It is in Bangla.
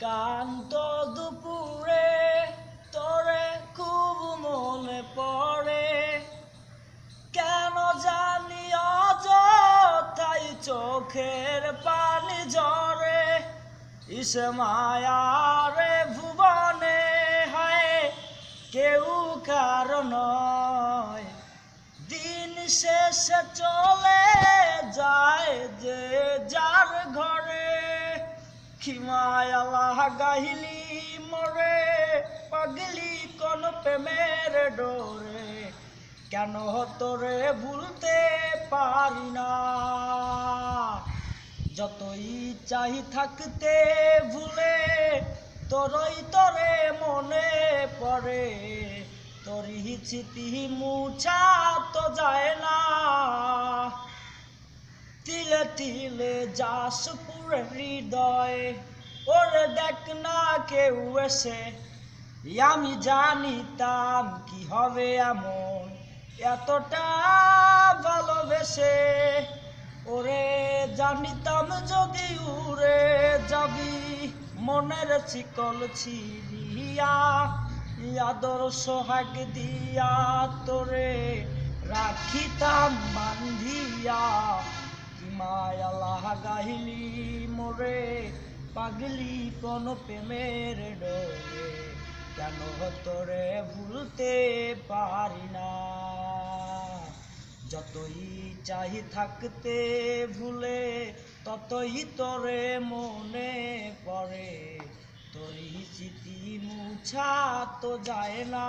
কান্ত দুপুরে তোরে খুব মনে পড়ে, কেন জানি অযথাই চোখের পানি ঝরে। ইসে মায়ারে ভুবনে হায় কেউ কারো নয়, দিন শেষে চলে যায় যে যার ঘরে। কি মায়া লাগাইলি মরে পাগলি কোন প্রেমের ডোরে, কেন তোরে ভুলতে পারি না। যতই চাই থাকতে ভুলে তোরই তোরে মনে পড়ে, তোরই স্মৃতি মুছা তো যায় না। তিলে তিলে যাস পুরে হৃদয়, ওরে দেখ না কেউ এসে। আমি জানিতাম কি হবে এমন এতটা ভালোবেসে, ওরে জানিতাম যদি উড়ে যাবি মনের শিকল ছিড়িয়া, আদর সোহাগ দিয়া তোরে রাখিতাম বান্ধিয়া। কি মায়া লাগাইলি মোরে পাগলি কোন প্রেমের ডোরে, কেন তোরে ভুলতে পারি না। যতই চাই থাকতে ভুলে ততই তোরে মনে পড়ে, তোরই স্মৃতি মুছা তো যায় না।